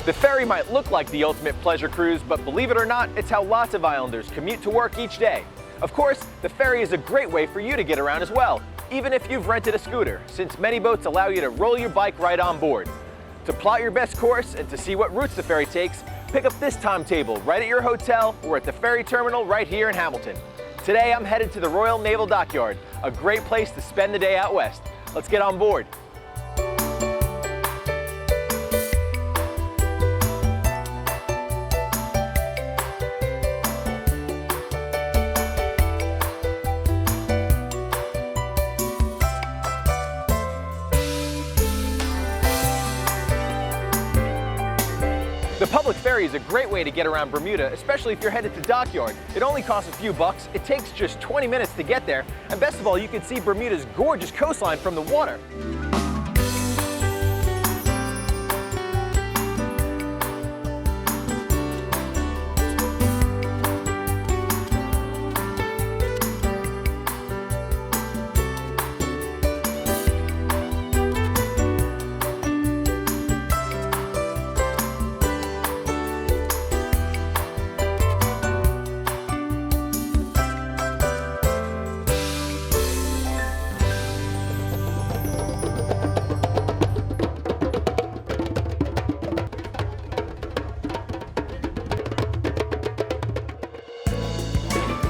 The ferry might look like the ultimate pleasure cruise, but believe it or not, it's how lots of islanders commute to work each day. Of course, the ferry is a great way for you to get around as well, even if you've rented a scooter, since many boats allow you to roll your bike right on board. To plot your best course and to see what routes the ferry takes, pick up this timetable right at your hotel or at the ferry terminal right here in Hamilton. Today I'm headed to the Royal Naval Dockyard, a great place to spend the day out west. Let's get on board. The public ferry is a great way to get around Bermuda, especially if you're headed to Dockyard. It only costs a few bucks, it takes just 20 minutes to get there, and best of all, you can see Bermuda's gorgeous coastline from the water.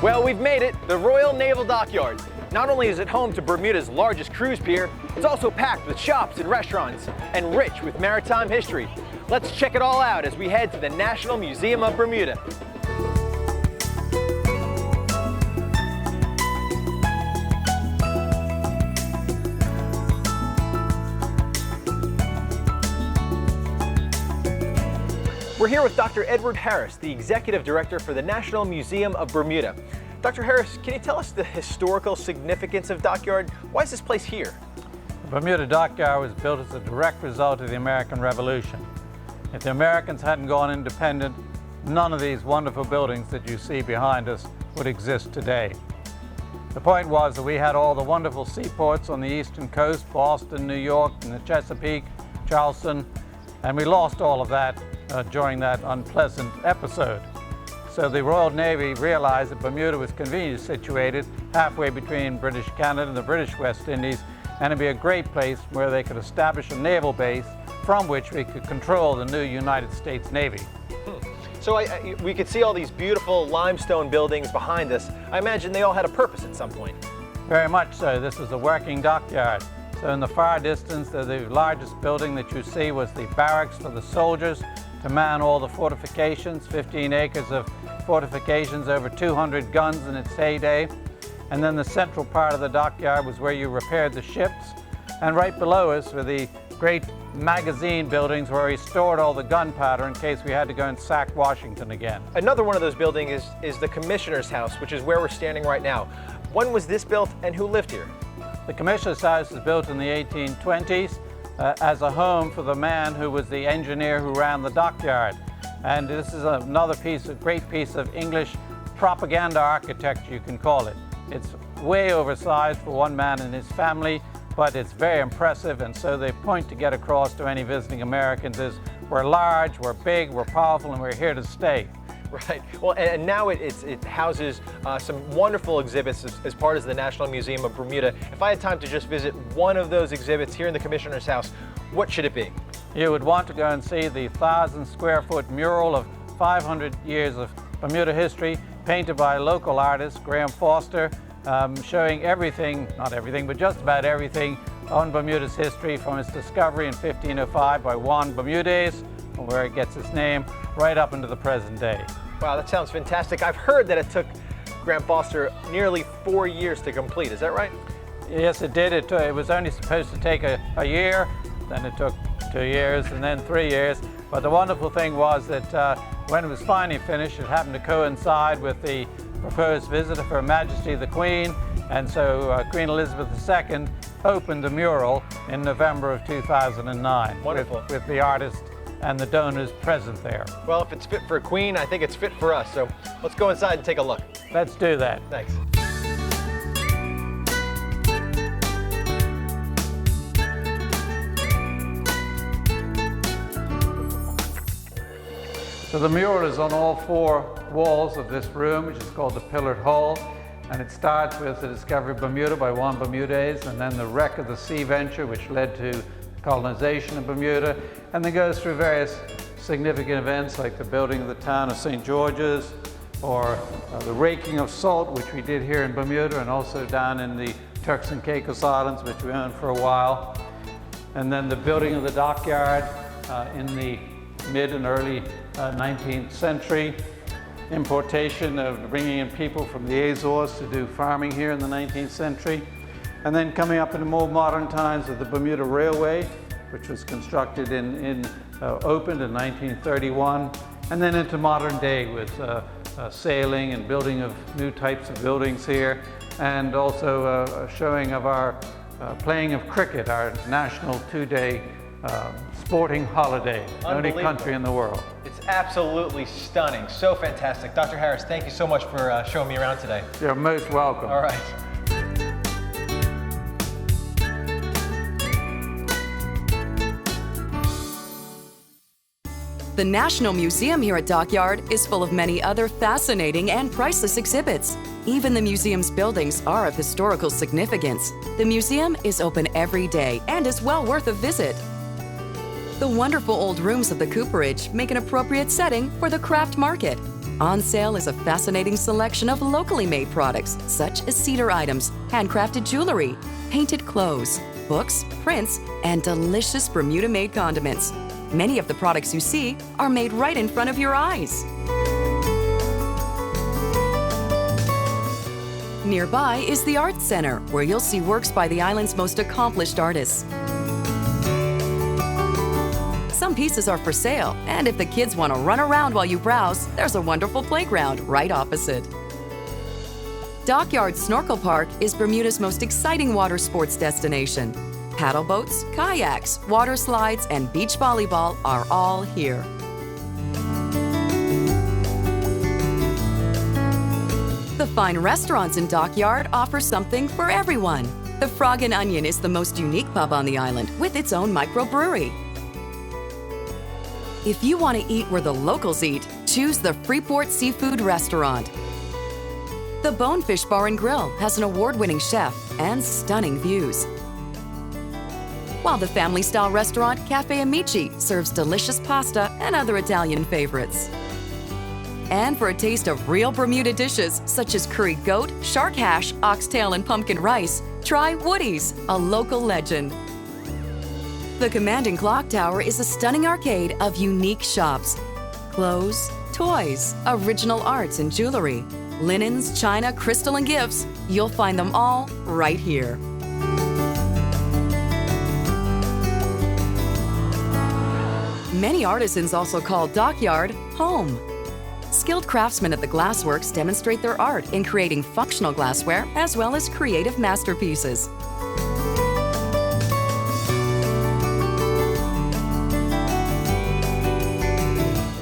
Well, we've made it, the Royal Naval Dockyard. Not only is it home to Bermuda's largest cruise pier, it's also packed with shops and restaurants, and rich with maritime history. Let's check it all out as we head to the National Museum of Bermuda. We're here with Dr. Edward Harris, the Executive Director for the National Museum of Bermuda. Dr. Harris, can you tell us the historical significance of Dockyard? Why is this place here? The Bermuda Dockyard was built as a direct result of the American Revolution. If the Americans hadn't gone independent, none of these wonderful buildings that you see behind us would exist today. The point was that we had all the wonderful seaports on the eastern coast, Boston, New York, and the Chesapeake, Charleston, and we lost all of that during that unpleasant episode. So the Royal Navy realized that Bermuda was conveniently situated halfway between British Canada and the British West Indies, and it'd be a great place where they could establish a naval base from which we could control the new United States Navy. So we could see all these beautiful limestone buildings behind us. I imagine they all had a purpose at some point. Very much so. This was a working dockyard. So in the far distance, the largest building that you see was the barracks for the soldiers to man all the fortifications, 15 acres of fortifications, over 200 guns in its heyday. And then the central part of the dockyard was where you repaired the ships. And right below us were the great magazine buildings where we stored all the gunpowder in case we had to go and sack Washington again. Another one of those buildings is the Commissioner's House, which is where we're standing right now. When was this built and who lived here? The Commissioner's House was built in the 1820s as a home for the man who was the engineer who ran the dockyard. And this is another great piece of English propaganda architecture, you can call it. It's way oversized for one man and his family, but it's very impressive, and so the point to get across to any visiting Americans is we're large, we're big, we're powerful, and we're here to stay. Right. Well, and now it houses some wonderful exhibits as part of the National Museum of Bermuda. If I had time to just visit one of those exhibits here in the Commissioner's House, what should it be? You would want to go and see the 1,000-square-foot mural of 500 years of Bermuda history, painted by a local artist, Graham Foster, showing everything, not everything, but just about everything on Bermuda's history from its discovery in 1505 by Juan Bermudez, where it gets its name, right up into the present day. Wow, that sounds fantastic. I've heard that it took Graham Foster nearly 4 years to complete. Is that right? Yes, it did. It was only supposed to take a year, then it took 2 years, and then 3 years. But the wonderful thing was that when it was finally finished, it happened to coincide with the proposed visit of Her Majesty the Queen, and so Queen Elizabeth II opened the mural in November of 2009. Wonderful. With the artist and the donors present there. Well, if it's fit for a queen, I think it's fit for us. So let's go inside and take a look. Let's do that. Thanks. So the mural is on all 4 walls of this room, which is called the Pillared Hall. And it starts with the discovery of Bermuda by Juan Bermudez, and then the wreck of the sea venture, which led to colonization of Bermuda, and then goes through various significant events like the building of the town of St. George's, or the raking of salt, which we did here in Bermuda, and also down in the Turks and Caicos Islands, which we owned for a while. And then the building of the Dockyard in the mid and early 19th century. Importation of bringing in people from the Azores to do farming here in the 19th century. And then coming up in the more modern times with the Bermuda Railway, which was constructed opened in 1931. And then into modern day with sailing and building of new types of buildings here, and also a showing of our playing of cricket, our national 2-day sporting holiday, the only country in the world. It's absolutely stunning, so fantastic. Dr. Harris, thank you so much for showing me around today. You're most welcome. All right. The National Museum here at Dockyard is full of many other fascinating and priceless exhibits. Even the museum's buildings are of historical significance. The museum is open every day and is well worth a visit. The wonderful old rooms of the cooperage make an appropriate setting for the craft market. On sale is a fascinating selection of locally made products, such as cedar items, handcrafted jewelry, painted clothes, books, prints, and delicious Bermuda-made condiments. Many of the products you see are made right in front of your eyes. Nearby is the Arts Center, where you'll see works by the island's most accomplished artists. Some pieces are for sale, and if the kids want to run around while you browse, there's a wonderful playground right opposite. Dockyard Snorkel Park is Bermuda's most exciting water sports destination. Paddle boats, kayaks, water slides, and beach volleyball are all here. The fine restaurants in Dockyard offer something for everyone. The Frog and Onion is the most unique pub on the island, with its own microbrewery. If you want to eat where the locals eat, choose the Freeport Seafood Restaurant. The Bonefish Bar and Grill has an award-winning chef and stunning views, while the family-style restaurant Cafe Amici serves delicious pasta and other Italian favorites. And for a taste of real Bermuda dishes such as curried goat, shark hash, oxtail, and pumpkin rice, try Woody's, a local legend. The Commanding Clock Tower is a stunning arcade of unique shops. Clothes, toys, original arts and jewelry, linens, china, crystal, and gifts. You'll find them all right here. Many artisans also call Dockyard home. Skilled craftsmen at the glassworks demonstrate their art in creating functional glassware as well as creative masterpieces.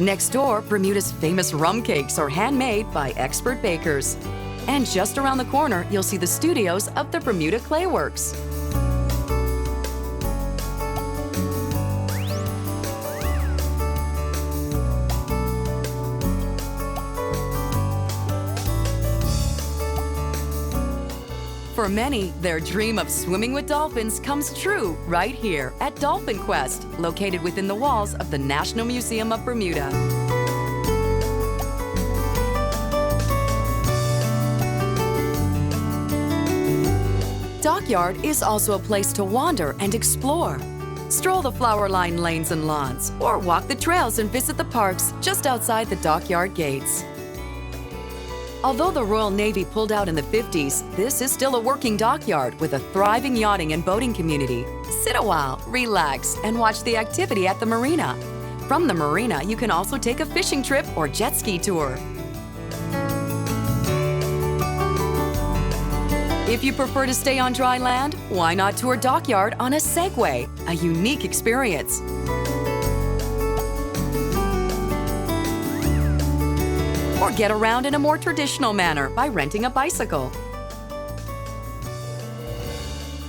Next door, Bermuda's famous rum cakes are handmade by expert bakers. And just around the corner, you'll see the studios of the Bermuda Clay Works. For many, their dream of swimming with dolphins comes true right here at Dolphin Quest, located within the walls of the National Museum of Bermuda. Dockyard is also a place to wander and explore. Stroll the flower-lined lanes and lawns, or walk the trails and visit the parks just outside the Dockyard gates. Although the Royal Navy pulled out in the 50s, this is still a working dockyard with a thriving yachting and boating community. Sit a while, relax, and watch the activity at the marina. From the marina, you can also take a fishing trip or jet ski tour. If you prefer to stay on dry land, why not tour Dockyard on a Segway, a unique experience. Or get around in a more traditional manner by renting a bicycle.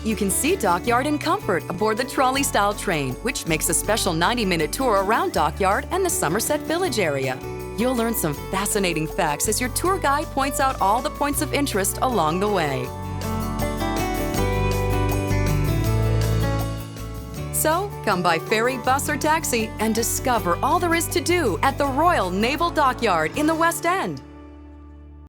You can see Dockyard in comfort aboard the trolley-style train, which makes a special 90-minute tour around Dockyard and the Somerset Village area. You'll learn some fascinating facts as your tour guide points out all the points of interest along the way. So, come by ferry, bus, or taxi and discover all there is to do at the Royal Naval Dockyard in the West End.